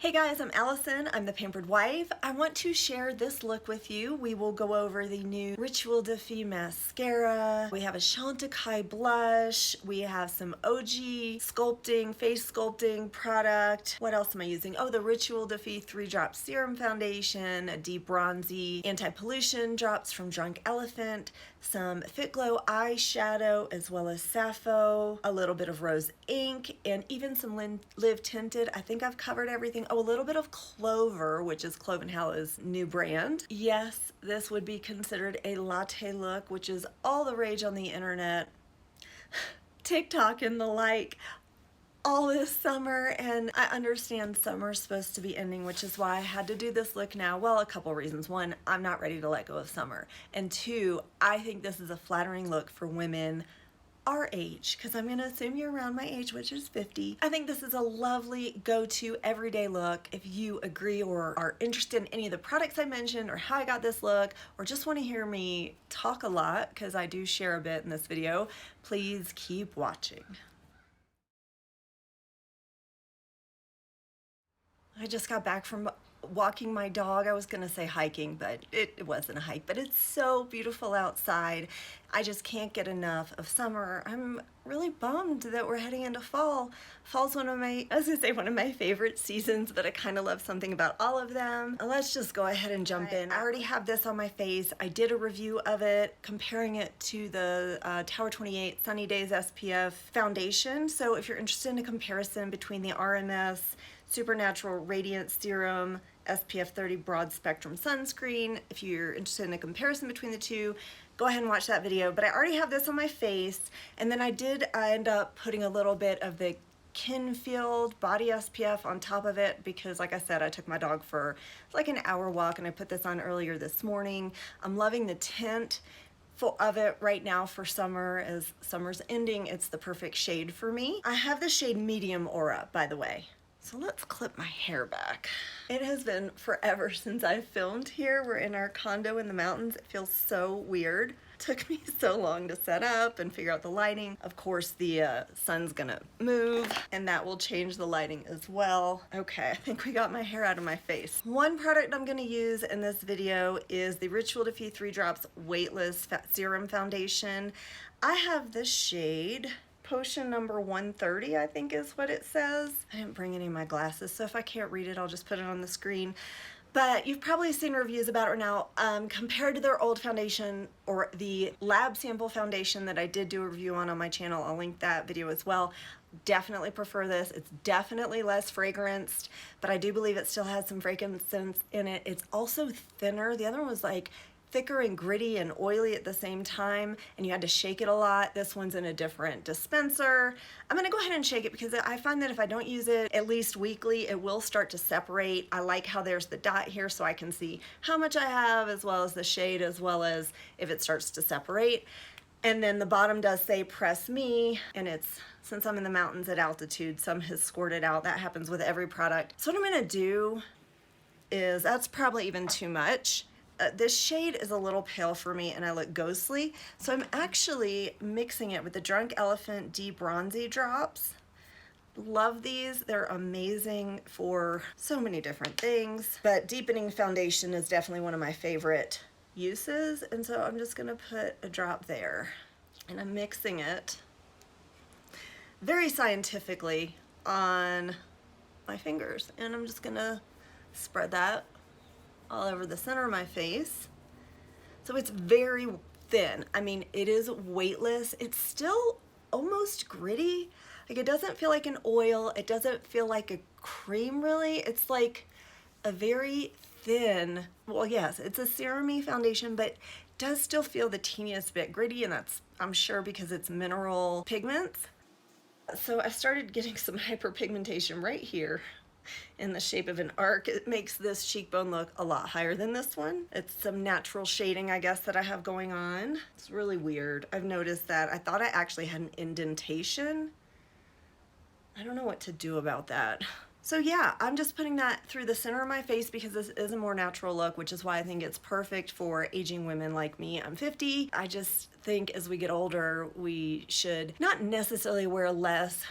Hey guys, I'm Allison. I'm the Pampered Wife. I want to share this look with you. We will go over the new Rituel de Fille mascara. We have a Chantecaille blush. We have some Ogee sculpting, face sculpting product. What else am I using? Oh, the Rituel de Fille 3-drop serum foundation, a deep bronzy anti-pollution drops from Drunk Elephant, some Fitglow eyeshadow as well as Sappho, a little bit of rose ink, and even some Live Tinted. I think I've covered everything. Oh, a little bit of Clover, which is Clove Hallow's new brand. Yes, this would be considered a latte look, which is all the rage on the internet, TikTok and the like, all this summer. And I understand summer's supposed to be ending, which is why I had to do this look now. Well, a couple reasons. One, I'm not ready to let go of summer. And two, I think this is a flattering look for women our age, because I'm going to assume you're around my age, which is 50. I think this is a lovely go-to everyday look. If you agree or are interested in any of the products I mentioned or how I got this look, or just want to hear me talk a lot, because I do share a bit in this video, please keep watching. I just got back from walking my dog. I was gonna say hiking, but it wasn't a hike, but it's so beautiful outside. I just can't get enough of summer. I'm really bummed that we're heading into fall. Fall's one of my favorite seasons, but I kind of love something about all of them. Let's just go ahead and jump in. I already have this on my face. I did a review of it, comparing it to the Tower 28 Sunny Days SPF foundation. So if you're interested in a comparison between the RMS Supernatural Radiant Serum SPF 30 Broad Spectrum Sunscreen, if you're interested in a comparison between the two, go ahead and watch that video. But I already have this on my face, and then I end up putting a little bit of the Kinfield Body SPF on top of it because, like I said, I took my dog for like an hour walk and I put this on earlier this morning. I'm loving the tint of it right now for summer. As summer's ending, it's the perfect shade for me. I have the shade Medium Aura, by the way. So let's clip my hair back. It has been forever since I filmed here. We're in our condo in the mountains. It feels so weird. It took me so long to set up and figure out the lighting. Of course, the sun's gonna move and that will change the lighting as well. Okay, I think we got my hair out of my face. One product I'm gonna use in this video is the Rituel de Fille 3 Drops Weightless Serum Foundation. I have this shade Potion number 130, I think is what it says. I didn't bring any of my glasses, so if I can't read it, I'll just put it on the screen. But you've probably seen reviews about it now. Compared to their old foundation or the lab sample foundation that I did do a review on my channel, I'll link that video as well. Definitely prefer this. It's definitely less fragranced, but I do believe it still has some fragrance in it. It's also thinner. The other one was like thicker and gritty and oily at the same time, and you had to shake it a lot. This one's in a different dispenser. I'm gonna go ahead and shake it because I find that if I don't use it at least weekly, it will start to separate. I like how there's the dot here so I can see how much I have, as well as the shade, as well as if it starts to separate. And then the bottom does say press me, and it's, since I'm in the mountains at altitude, some has squirted out. That happens with every product. So what I'm gonna do is, that's probably even too much. This shade is a little pale for me and I look ghostly, so I'm actually mixing it with the Drunk Elephant Deep Bronzy drops. Love these. They're amazing for so many different things, but deepening foundation is definitely one of my favorite uses, and so I'm just gonna put a drop there, and I'm mixing it very scientifically on my fingers, and I'm just gonna spread that all over the center of my face. So it's very thin. I mean, it is weightless. It's still almost gritty. Like, it doesn't feel like an oil. It doesn't feel like a cream, really. It's like a very thin, well, yes, it's a serum-y foundation, but it does still feel the teeniest bit gritty, and that's, I'm sure, because it's mineral pigments. So I started getting some hyperpigmentation right here in the shape of an arc. It makes this cheekbone look a lot higher than this one. It's some natural shading, I guess, that I have going on. It's really weird. I've noticed that. I thought I actually had an indentation. I don't know what to do about that. So yeah, I'm just putting that through the center of my face because this is a more natural look, which is why I think it's perfect for aging women like me. I'm 50. I just think as we get older, we should not necessarily wear less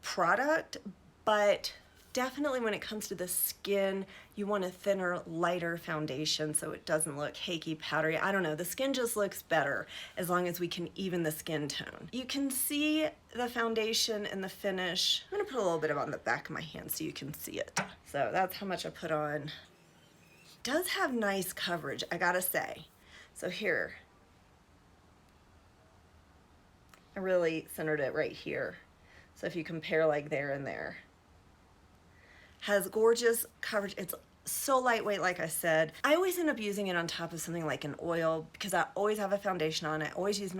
product, but definitely when it comes to the skin, you want a thinner, lighter foundation so it doesn't look cakey, powdery. I don't know, the skin just looks better as long as we can even the skin tone. You can see the foundation and the finish. I'm gonna put a little bit on the back of my hand so you can see it. So that's how much I put on. It does have nice coverage, I gotta say. So here, I really centered it right here. So if you compare like there and there. Has gorgeous coverage. It's so lightweight, like I said. I always end up using it on top of something like an oil because I always have a foundation on. I always use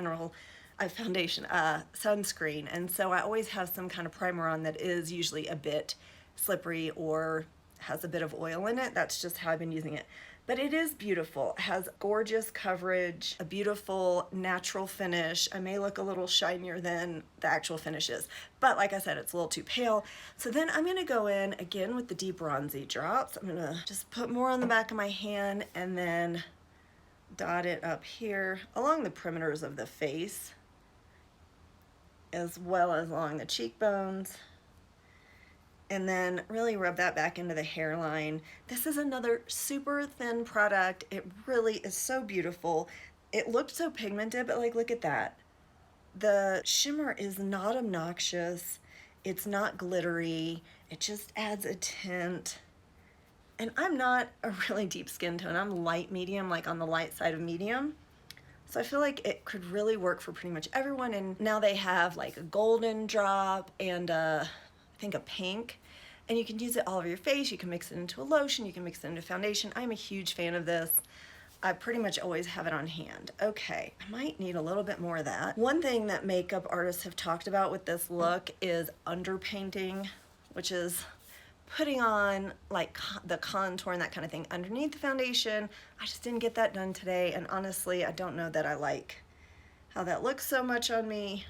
sunscreen, and so I always have some kind of primer on that is usually a bit slippery or has a bit of oil in it. That's just how I've been using it. But it is beautiful. It has gorgeous coverage, a beautiful natural finish. I may look a little shinier than the actual finish is, but like I said, it's a little too pale. So then I'm gonna go in again with the deep bronzy drops. I'm gonna just put more on the back of my hand and then dot it up here along the perimeters of the face, as well as along the cheekbones. And then really rub that back into the hairline. This is another super thin product. It really is so beautiful. It looked so pigmented, but like, look at that. The shimmer is not obnoxious. It's not glittery. It just adds a tint. And I'm not a really deep skin tone. I'm light medium, like on the light side of medium. So I feel like it could really work for pretty much everyone. And now they have like a golden drop and I think a pink, and you can use it all over your face. You can mix it into a lotion, you can mix it into foundation. I'm a huge fan of this. I pretty much always have it on hand. Okay, I might need a little bit more of that. One thing that makeup artists have talked about with this look is underpainting, which is putting on like the contour and that kind of thing underneath the foundation. I just didn't get that done today, and honestly, I don't know that I like how that looks so much on me,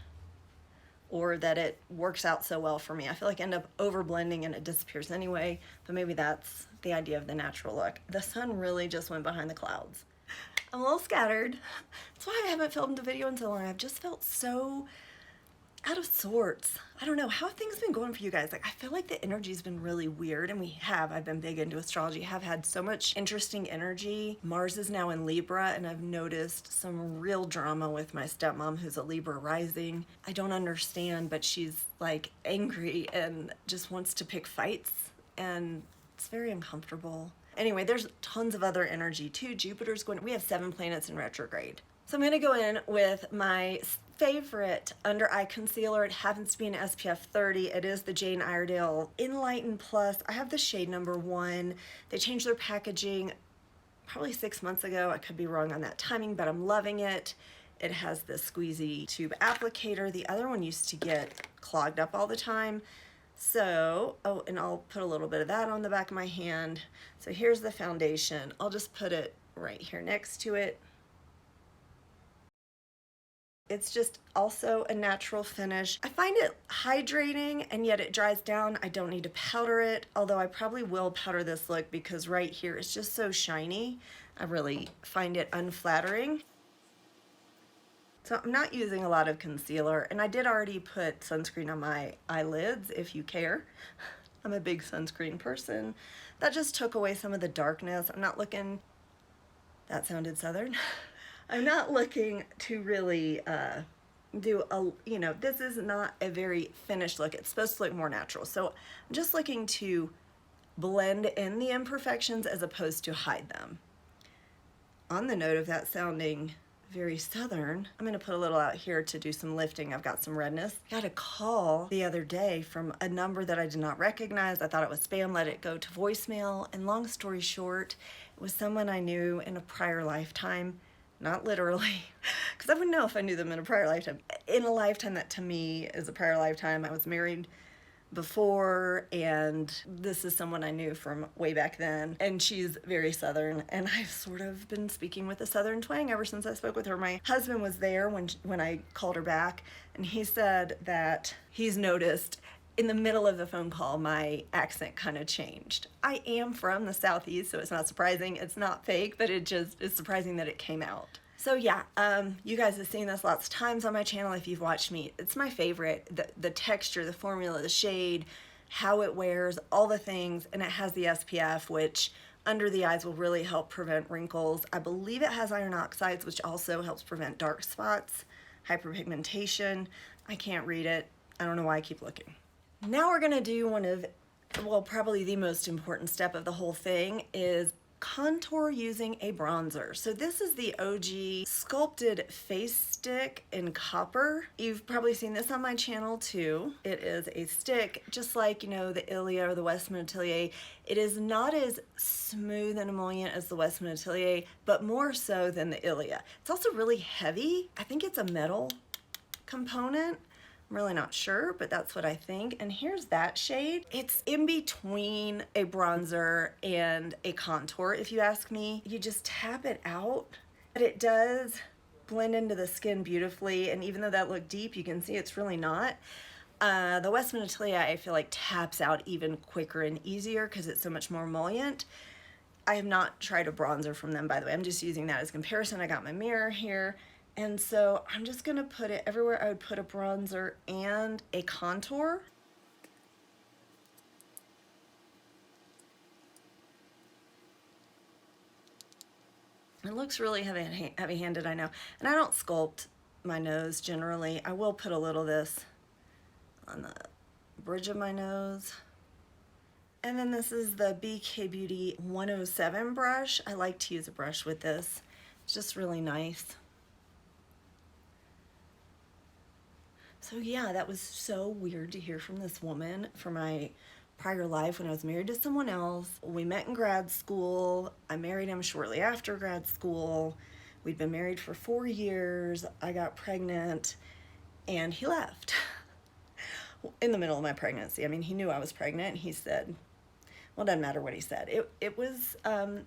or that it works out so well for me. I feel like I end up over blending and it disappears anyway, but maybe that's the idea of the natural look. The sun really just went behind the clouds. I'm a little scattered. That's why I haven't filmed a video in so long. I've just felt so out of sorts. I don't know, how have things been going for you guys? Like, I feel like the energy's been really weird, and I've been big into astrology, have had so much interesting energy. Mars is now in Libra, and I've noticed some real drama with my stepmom, who's a Libra rising. I don't understand, but she's like angry and just wants to pick fights, and it's very uncomfortable. Anyway, there's tons of other energy too. Jupiter's going, we have 7 planets in retrograde. So I'm gonna go in with my favorite under eye concealer. It happens to be an SPF 30. It is the Jane Iredale Enlighten Plus. I have the shade number 1. They changed their packaging probably 6 months ago. I could be wrong on that timing, but I'm loving it. It has this squeezy tube applicator. The other one used to get clogged up all the time. So, oh, and I'll put a little bit of that on the back of my hand. So here's the foundation. I'll just put it right here next to it. It's just also a natural finish. I find it hydrating, and yet it dries down. I don't need to powder it, although I probably will powder this look because right here it's just so shiny. I really find it unflattering. So I'm not using a lot of concealer, and I did already put sunscreen on my eyelids, if you care. I'm a big sunscreen person. That just took away some of the darkness. I'm not looking, that sounded southern. I'm not looking to really do a, you know, this is not a very finished look. It's supposed to look more natural. So I'm just looking to blend in the imperfections as opposed to hide them. On the note of that sounding very southern, I'm gonna put a little out here to do some lifting. I've got some redness. I got a call the other day from a number that I did not recognize. I thought it was spam, let it go to voicemail, and long story short, it was someone I knew in a prior lifetime. Not literally, because I wouldn't know if I knew them in a prior lifetime. In a lifetime that to me is a prior lifetime. I was married before, and this is someone I knew from way back then, and she's very southern, and I've sort of been speaking with a southern twang ever since I spoke with her. My husband was there when I called her back, and he said that he's noticed in the middle of the phone call, my accent kind of changed. I am from the Southeast, so it's not surprising. It's not fake, but it just is surprising that it came out. So yeah, you guys have seen this lots of times on my channel if you've watched me. It's my favorite. The texture, the formula, the shade, how it wears, all the things, and it has the SPF, which under the eyes will really help prevent wrinkles. I believe it has iron oxides, which also helps prevent dark spots, hyperpigmentation. I can't read it. I don't know why I keep looking. Now we're gonna do one of, well, probably the most important step of the whole thing is contour using a bronzer. So this is the Ogee Sculpted Face Stick in Copper. You've probably seen this on my channel too. It is a stick, just like, you know, the Ilia or the Westman Atelier. It is not as smooth and emollient as the Westman Atelier, but more so than the Ilia. It's also really heavy. I think it's a metal component. I'm really not sure, but that's what I think. And here's that shade. It's in between a bronzer and a contour, if you ask me. You just tap it out, but it does blend into the skin beautifully. And even though that looked deep, you can see it's really not. The Westman Atelier, I feel like, taps out even quicker and easier because it's so much more emollient. I have not tried a bronzer from them, by the way. I'm just using that as comparison. I got my mirror here. And so I'm just gonna put it everywhere I would put a bronzer and a contour. It looks really heavy-handed, I know. And I don't sculpt my nose generally. I will put a little of this on the bridge of my nose. And then this is the BK Beauty 107 brush. I like to use a brush with this. It's just really nice. So yeah, that was so weird to hear from this woman from my prior life when I was married to someone else. We met in grad school. I married him shortly after grad school. We'd been married for 4 years. I got pregnant and he left in the middle of my pregnancy. I mean, he knew I was pregnant. He said, well, it doesn't matter what he said. It was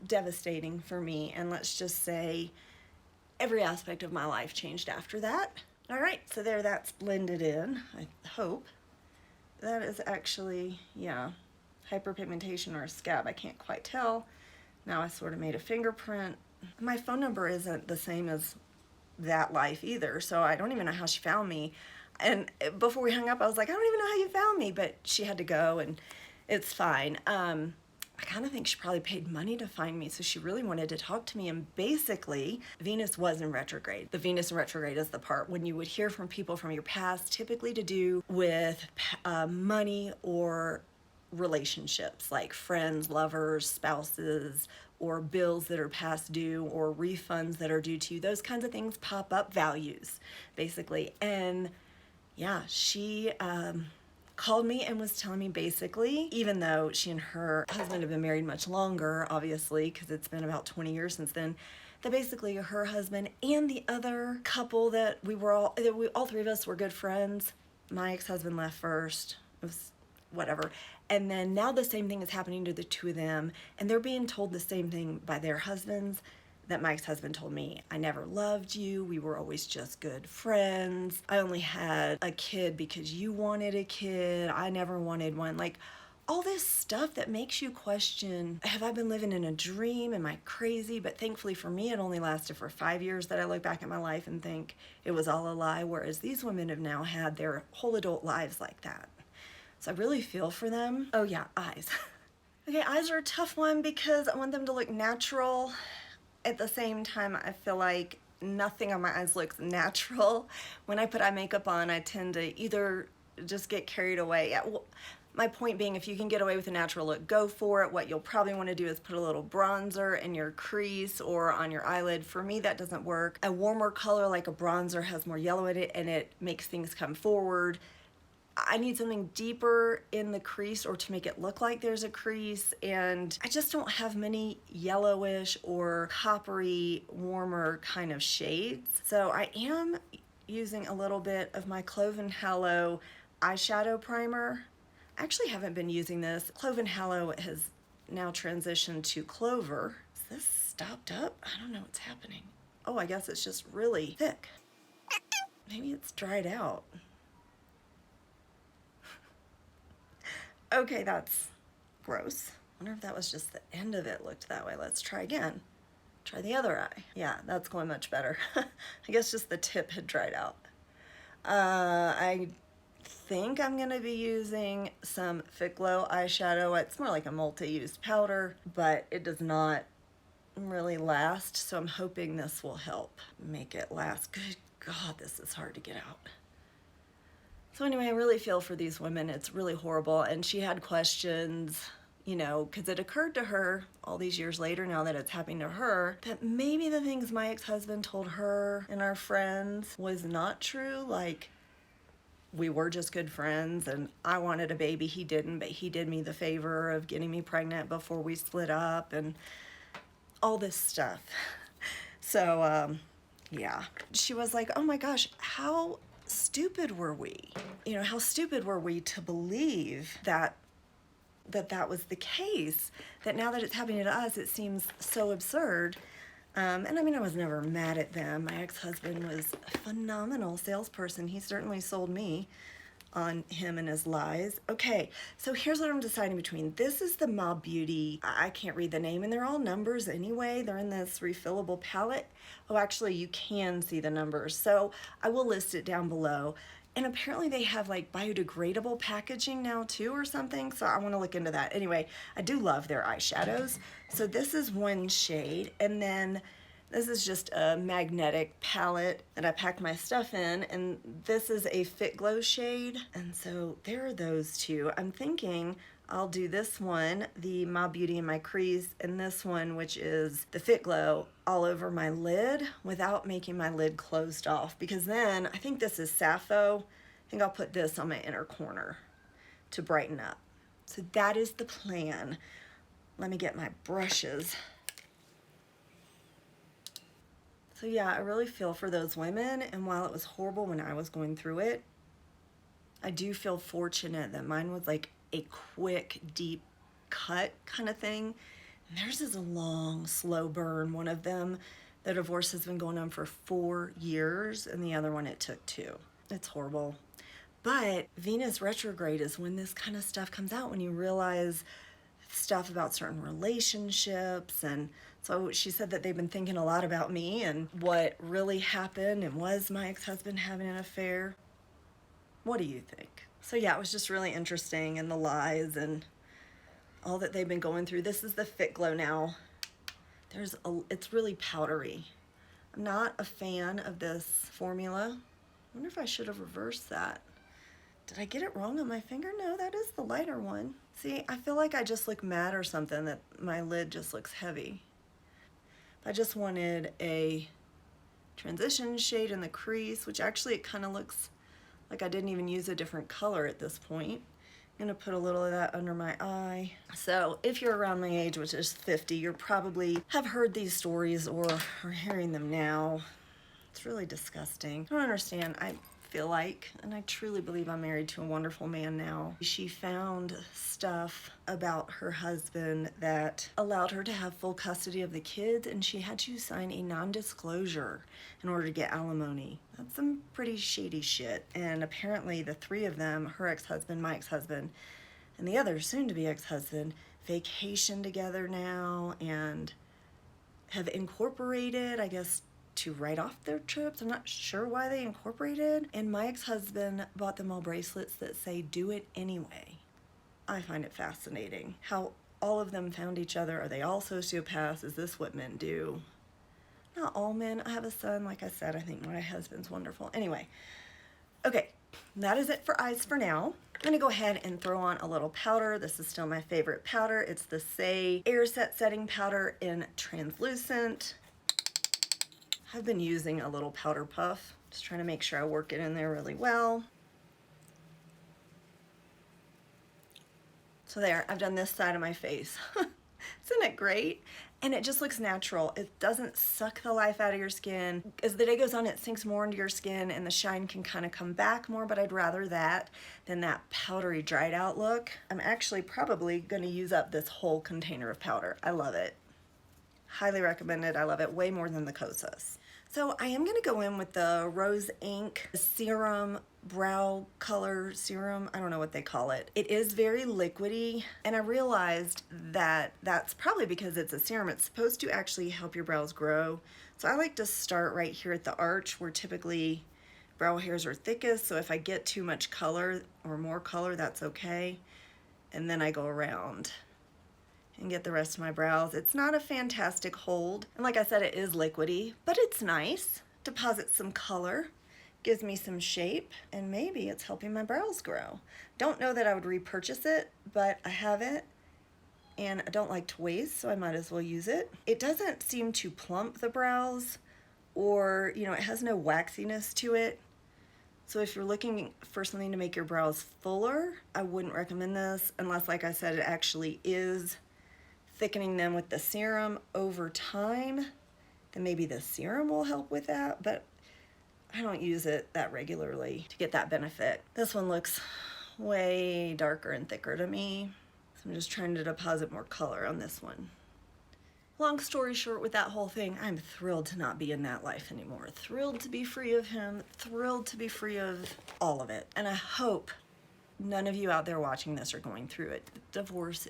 devastating for me. And let's just say every aspect of my life changed after that. All right, so there, that's blended in, I hope. That is actually, yeah, hyperpigmentation or a scab. I can't quite tell. Now I sort of made a fingerprint. My phone number isn't the same as that life either, so I don't even know how she found me. And before we hung up, I was like, I don't even know how you found me, but she had to go, and it's fine. I kind of think she probably paid money to find me, so she really wanted to talk to me. And basically, Venus was in retrograde. The Venus in retrograde is the part when you would hear from people from your past, typically to do with money or relationships, like friends, lovers, spouses, or bills that are past due, or refunds that are due to you. Those kinds of things pop up, values, basically. And yeah, she called me and was telling me basically, even though she and her husband have been married much longer, obviously, because it's been about 20 years since then, that basically her husband and the other couple that all three of us were good friends. My ex-husband left first. It was whatever. And then now the same thing is happening to the two of them, and they're being told the same thing by their husbands that my ex-husband told me. I never loved you. We were always just good friends. I only had a kid because you wanted a kid. I never wanted one. Like, all this stuff that makes you question, have I been living in a dream? Am I crazy? But thankfully for me, it only lasted for 5 years that I look back at my life and think it was all a lie, whereas these women have now had their whole adult lives like that. So I really feel for them. Oh yeah, eyes. Okay, eyes are a tough one because I want them to look natural. At the same time, I feel like nothing on my eyes looks natural. When I put eye makeup on, I tend to either just get carried away. Yeah, well, my point being, if you can get away with a natural look, go for it. What you'll probably want to do is put a little bronzer in your crease or on your eyelid. For me, that doesn't work. A warmer color like a bronzer has more yellow in it and it makes things come forward. I need something deeper in the crease or to make it look like there's a crease, and I just don't have many yellowish or coppery warmer kind of shades. So I am using a little bit of my Clove Hallow Eyeshadow Primer. I actually haven't been using this. Clove Hallow has now transitioned to Clover. Is this stopped up? I don't know what's happening. Oh, I guess it's just really thick. Maybe it's dried out. Okay, that's gross. I wonder if that was just the end of it looked that way. Let's try again. Try the other eye. Yeah, that's going much better. I guess just the tip had dried out. I think I'm gonna be using some Fitglow eyeshadow. It's more like a multi-use powder, but it does not really last, so I'm hoping this will help make it last. Good God, this is hard to get out. So anyway, I really feel for these women. It's really horrible, and she had questions, you know, because it occurred to her all these years later, now that it's happening to her, that maybe the things my ex-husband told her and our friends was not true. Like, we were just good friends, and I wanted a baby, he didn't, but he did me the favor of getting me pregnant before we split up, and all this stuff. So yeah, she was like, oh my gosh, how stupid were we? You know, how stupid were we to believe that that was the case, that now that it's happening to us, it seems so absurd. And I mean, I was never mad at them. My ex-husband was a phenomenal salesperson. He certainly sold me on him and his lies. Okay, so here's what I'm deciding between. This is the Mob Beauty. I can't read the name, and they're all numbers anyway. They're in this refillable palette. Oh, actually, you can see the numbers. So I will list it down below. And apparently they have like biodegradable packaging now too or something, so I want to look into that. Anyway, I do love their eyeshadows. So this is one shade, and then this is just a magnetic palette that I packed my stuff in, and this is a Fitglow shade, and so there are those two. I'm thinking I'll do this one, the Mob Beauty in my crease, and this one, which is the Fitglow, all over my lid without making my lid closed off, because then, I think this is Sappho, I think I'll put this on my inner corner to brighten up. So that is the plan. Let me get my brushes. So yeah, I really feel for those women, and while it was horrible when I was going through it, I do feel fortunate that mine was like a quick, deep cut kind of thing. And theirs is a long, slow burn. One of them, the divorce has been going on for 4 years, and the other one it took 2. It's horrible. But Venus retrograde is when this kind of stuff comes out, when you realize stuff about certain relationships. And so she said that they've been thinking a lot about me and what really happened, and was my ex-husband having an affair? What do you think? So yeah, it was just really interesting, and the lies and all that they've been going through. This is the Fitglow now. It's really powdery. I'm not a fan of this formula. I wonder if I should have reversed that. Did I get it wrong on my finger? No, that is the lighter one. See, I feel like I just look mad or something, that my lid just looks heavy. I just wanted a transition shade in the crease, which actually it kind of looks like I didn't even use a different color at this point. I'm gonna put a little of that under my eye. So if you're around my age, which is 50, you probably have heard these stories or are hearing them now. It's really disgusting. I don't understand. I feel like, and I truly believe I'm married to a wonderful man now. She found stuff about her husband that allowed her to have full custody of the kids, and she had to sign a non-disclosure in order to get alimony. That's some pretty shady shit. And apparently the 3 of them, her ex-husband, my ex-husband, and the other soon-to-be ex-husband, vacation together now and have incorporated, I guess, to write off their trips. I'm not sure why they incorporated. And my ex-husband bought them all bracelets that say, do it anyway. I find it fascinating how all of them found each other. Are they all sociopaths? Is this what men do? Not all men. I have a son, like I said. I think my husband's wonderful. Anyway, okay, that is it for eyes for now. I'm gonna go ahead and throw on a little powder. This is still my favorite powder. It's the Saie Air Set Setting Powder in Translucent. I've been using a little powder puff, just trying to make sure I work it in there really well. So there, I've done this side of my face. Isn't it great? And it just looks natural. It doesn't suck the life out of your skin. As the day goes on, it sinks more into your skin and the shine can kind of come back more, but I'd rather that than that powdery dried out look. I'm actually probably gonna use up this whole container of powder. I love it. Highly recommend it. I love it way more than the Kosas. So I am gonna go in with the Rose Ink Serum Brow Color Serum. I don't know what they call it. It is very liquidy, and I realized that that's probably because it's a serum. It's supposed to actually help your brows grow. So I like to start right here at the arch, where typically brow hairs are thickest, so if I get too much color or more color, that's okay. And then I go around and get the rest of my brows. It's not a fantastic hold, and like I said, it is liquidy, but it's nice. Deposits some color, gives me some shape, and maybe it's helping my brows grow. Don't know that I would repurchase it, but I have it, and I don't like to waste, so I might as well use it. It doesn't seem to plump the brows, or, you know, it has no waxiness to it. So if you're looking for something to make your brows fuller, I wouldn't recommend this unless, like I said, it actually is thickening them with the serum over time. Then maybe the serum will help with that, but I don't use it that regularly to get that benefit. This one looks way darker and thicker to me, so I'm just trying to deposit more color on this one. Long story short, with that whole thing, I'm thrilled to not be in that life anymore. Thrilled to be free of him, thrilled to be free of all of it. And I hope none of you out there watching this are going through it. Divorce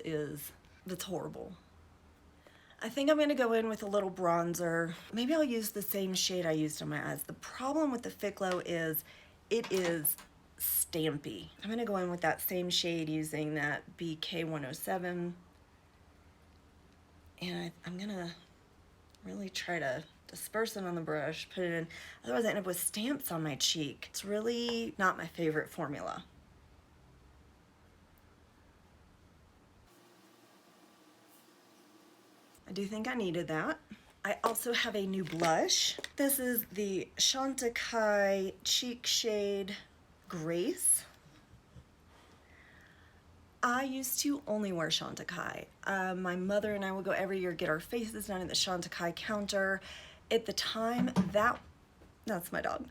that's horrible. I think I'm gonna go in with a little bronzer. Maybe I'll use the same shade I used on my eyes. The problem with the Fitglow is it is stampy. I'm gonna go in with that same shade using that BK107. And I'm gonna really try to disperse it on the brush, put it in. Otherwise I end up with stamps on my cheek. It's really not my favorite formula. I do think I needed that. I also have a new blush. This is the Chantecaille Cheek Shade Grace. I used to only wear Chantecaille. My mother and I would go every year get our faces done at the Chantecaille counter. At the time, that's my dog.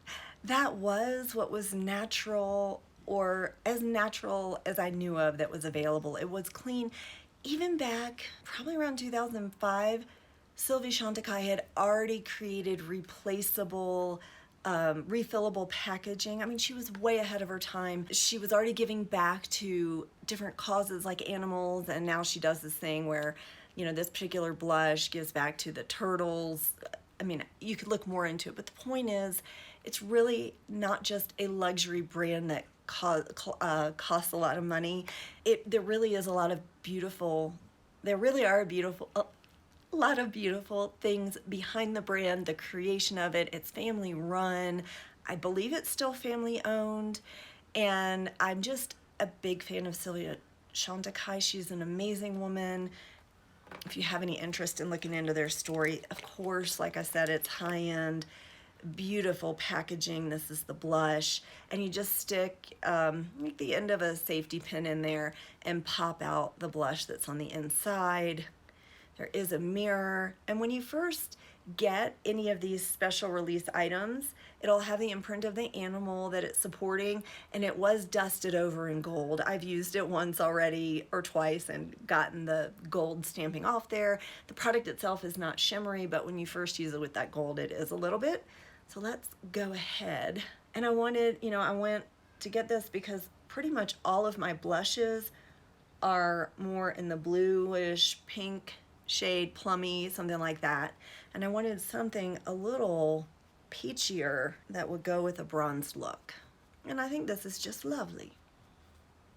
That was what was natural, or as natural as I knew of that was available. It was clean. Even back, probably around 2005, Sylvie Chantecaille had already created replaceable, refillable packaging. I mean, she was way ahead of her time. She was already giving back to different causes like animals, and now she does this thing where, you know, this particular blush gives back to the turtles. I mean, you could look more into it, but the point is, it's really not just a luxury brand that costs a lot of money. There really is a lot of beautiful, there really are a lot of beautiful things behind the brand, the creation of it. It's family run. I believe it's still family owned. And I'm just a big fan of Sylvie Chantecaille. She's an amazing woman. If you have any interest in looking into their story, of course, like I said, it's high-end, beautiful packaging. This is the blush. And you just stick the end of a safety pin in there and pop out the blush that's on the inside. There is a mirror, and when you first get any of these special release items, it'll have the imprint of the animal that it's supporting, and it was dusted over in gold. I've used it once already or twice and gotten the gold stamping off there. The product itself is not shimmery, but when you first use it with that gold, it is a little bit. So let's go ahead. And I wanted, you know, I went to get this because pretty much all of my blushes are more in the bluish pink shade, plummy, something like that. And I wanted something a little peachier that would go with a bronzed look. And I think this is just lovely.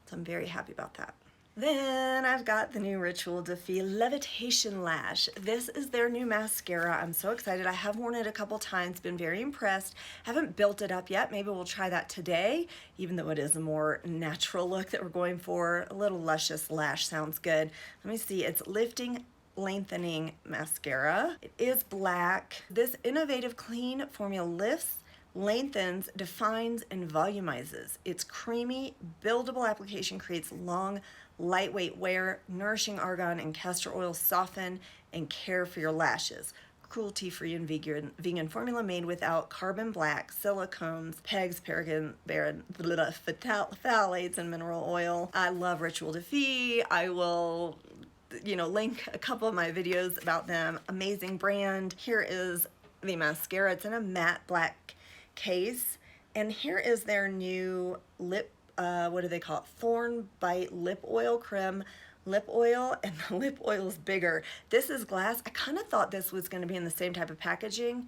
So I'm very happy about that. Then I've got the new Rituel de Fille Levitation Lash. This is their new mascara. I'm so excited. I have worn it a couple times, been very impressed. Haven't built it up yet. Maybe we'll try that today, even though it is a more natural look that we're going for. A little luscious lash sounds good. Let me see, it's Lifting Lengthening Mascara. It is black. This innovative clean formula lifts, lengthens, defines, and volumizes. Its creamy, buildable application creates long, lightweight wear. Nourishing argan and castor oil soften and care for your lashes. Cruelty-free and vegan formula made without carbon black, silicones, pegs, paraben, phthalates, and mineral oil. I love Rituel de Fille. I will, you know, link a couple of my videos about them. Amazing brand. Here is the mascara. It's in a matte black case, and here is their new lip, what do they call it? Thorn Bite Lip Oil, Creme Lip Oil, and the lip oil is bigger. This is glass. I kind of thought this was going to be in the same type of packaging,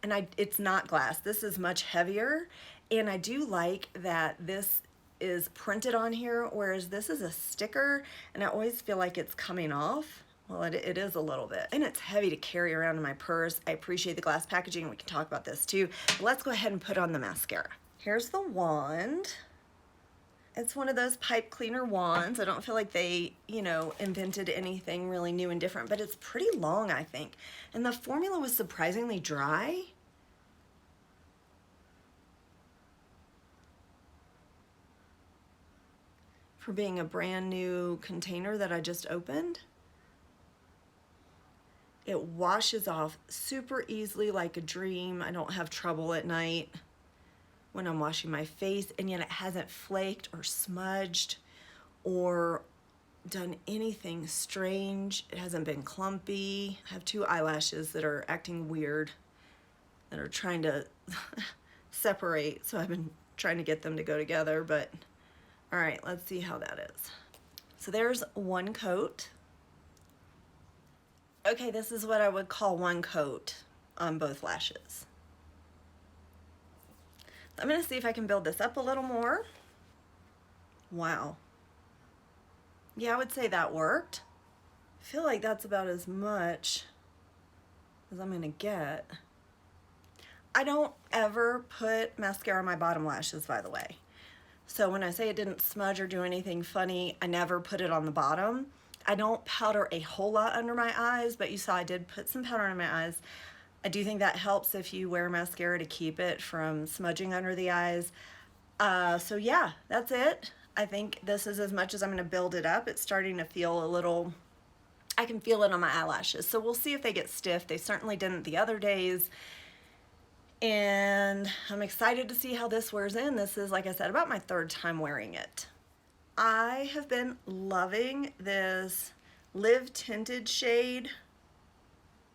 and it's not glass. This is much heavier, And I do like that this is printed on here, whereas this is a sticker, and I always feel like it's coming off. Well, it is a little bit. And it's heavy to carry around in my purse. I appreciate the glass packaging. We can talk about this too. But let's go ahead and put on the mascara. Here's the wand. It's one of those pipe cleaner wands. I don't feel like they, you know, invented anything really new and different, but it's pretty long, I think. And the formula was surprisingly dry. For being a brand new container that I just opened. It washes off super easily like a dream. I don't have trouble at night when I'm washing my face, and yet it hasn't flaked or smudged or done anything strange. It hasn't been clumpy. I have two eyelashes that are acting weird, that are trying to separate, so I've been trying to get them to go together, but all right, let's see how that is. So there's one coat. Okay, this is what I would call one coat on both lashes. I'm gonna see if I can build this up a little more. Wow. Yeah, I would say that worked. I feel like that's about as much as I'm gonna get. I don't ever put mascara on my bottom lashes, by the way. So when I say it didn't smudge or do anything funny, I never put it on the bottom. I don't powder a whole lot under my eyes, but you saw I did put some powder under my eyes. I do think that helps if you wear mascara to keep it from smudging under the eyes. So yeah, that's it. I think this is as much as I'm gonna build it up. It's starting to feel a little, I can feel it on my eyelashes. So we'll see if they get stiff. They certainly didn't the other days. And I'm excited to see how this wears in. This is, like I said, about my third time wearing it. I have been loving this Live Tinted shade,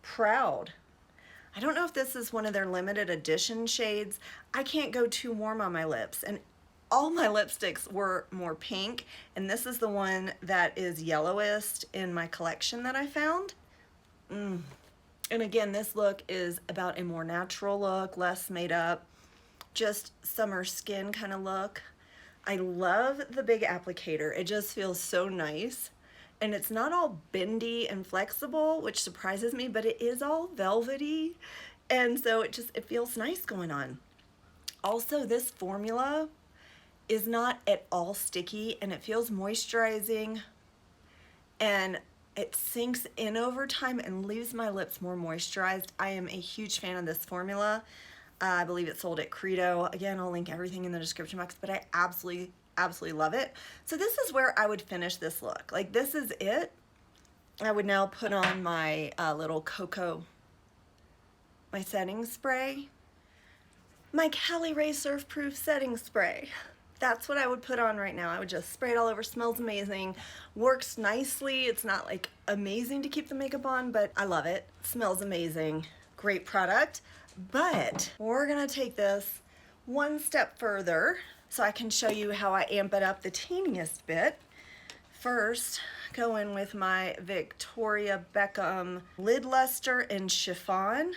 Proud. I don't know if this is one of their limited edition shades. I can't go too warm on my lips, and all my lipsticks were more pink, and this is the one that is yellowest in my collection that I found. And again, this look is about a more natural look, less made up, just summer skin kind of look. I love the big applicator. It just feels so nice. And it's not all bendy and flexible, which surprises me, but it is all velvety. And so it feels nice going on. Also, this formula is not at all sticky, and it feels moisturizing, and it sinks in over time and leaves my lips more moisturized. I am a huge fan of this formula. I believe it's sold at Credo. Again, I'll link everything in the description box, but I absolutely love it. So this is where I would finish this look. Like, this is it. I would now put on my little cocoa, my setting spray, my Cali Ray Surf Proof setting spray. That's what I would put on right now. I would just spray it all over. Smells amazing, works nicely. It's not like amazing to keep the makeup on, but I love it. Smells amazing, great product. But we're gonna take this one step further so I can show you how I amp it up the teeniest bit. First, go in with my Victoria Beckham Lid Luster in Chiffon.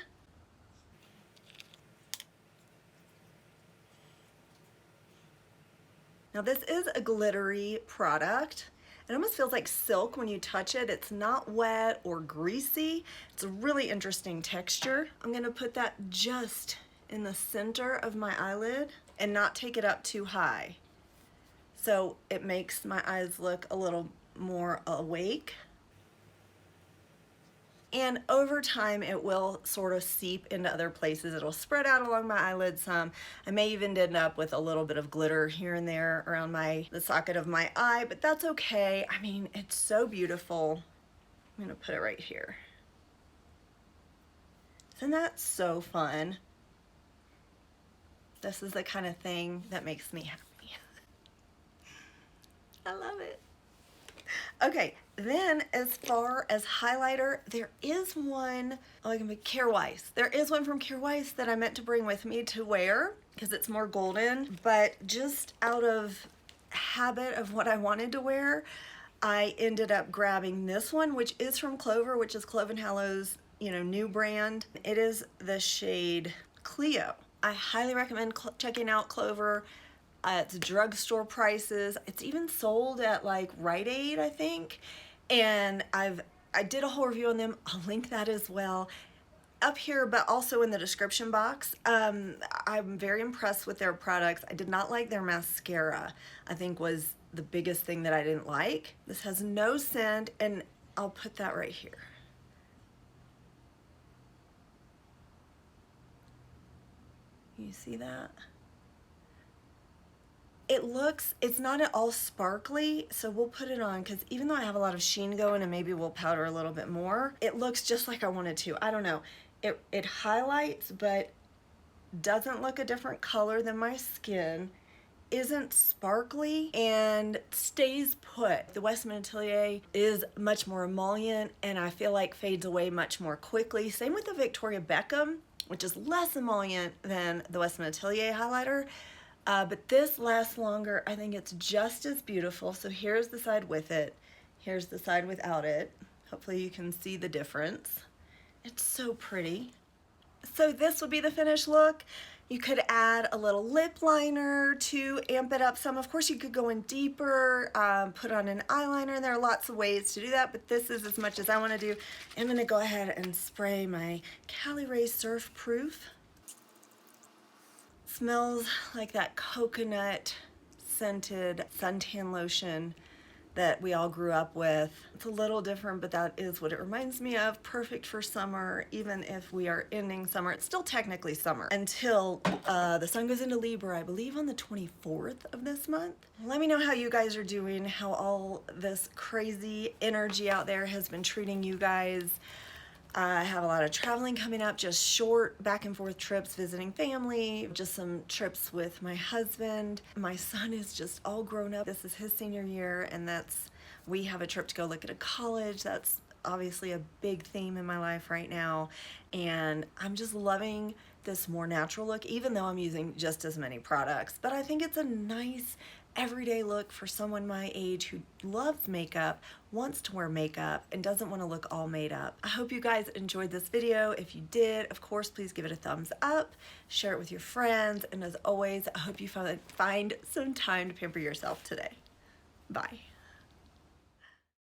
Now this is a glittery product. It almost feels like silk when you touch it. It's not wet or greasy. It's a really interesting texture. I'm gonna put that just in the center of my eyelid and not take it up too high. So it makes my eyes look a little more awake. And over time, it will sort of seep into other places. It'll spread out along my eyelid some. I may even end up with a little bit of glitter here and there around the socket of my eye, but that's okay. I mean, it's so beautiful. I'm gonna put it right here. Isn't that so fun? This is the kind of thing that makes me happy. I love it. Okay, then as far as highlighter, there is one, oh, I can make Care Weiss. There is one from Care Weiss that I meant to bring with me to wear because it's more golden, but just out of habit of what I wanted to wear, I ended up grabbing this one, which is from Clover, which is Clove Hallow's, new brand. It is the shade Cleo. I highly recommend checking out Clover. It's drugstore prices. It's even sold at like Rite Aid, I think. And I did a whole review on them. I'll link that as well up here, but also in the description box. I'm very impressed with their products. I did not like their mascara. I think was the biggest thing that I didn't like. This has no scent, and I'll put that right here. You see that? It's not at all sparkly, so we'll put it on because even though I have a lot of sheen going and maybe we'll powder a little bit more, it looks just like I wanted to. I don't know. It highlights, but doesn't look a different color than my skin, isn't sparkly, and stays put. The Westman Atelier is much more emollient and I feel like fades away much more quickly. Same with the Victoria Beckham, which is less emollient than the Westman Atelier highlighter. But this lasts longer. I think it's just as beautiful. So here's the side with it. Here's the side without it. Hopefully you can see the difference. It's so pretty. So this would be the finished look. You could add a little lip liner to amp it up some. Of course, you could go in deeper, put on an eyeliner, and there are lots of ways to do that, but this is as much as I want to do. I'm going to go ahead and spray my Cali Ray Surf Proof. Smells like that coconut scented suntan lotion that we all grew up with. It's a little different, but that is what it reminds me of. Perfect for summer, even if we are ending summer. It's still technically summer until the sun goes into Libra, I believe on the 24th of this month. Let me know how you guys are doing, how all this crazy energy out there has been treating you guys. I have a lot of traveling coming up, just short back and forth trips, visiting family, just some trips with my husband. My son is just all grown up. This is his senior year, and we have a trip to go look at a college. That's obviously a big theme in my life right now. And I'm just loving this more natural look, even though I'm using just as many products. But I think it's a nice everyday look for someone my age who loves makeup, wants to wear makeup, and doesn't want to look all made up. I hope you guys enjoyed this video. If you did, of course, please give it a thumbs up, share it with your friends, and as always, I hope you find some time to pamper yourself today. Bye.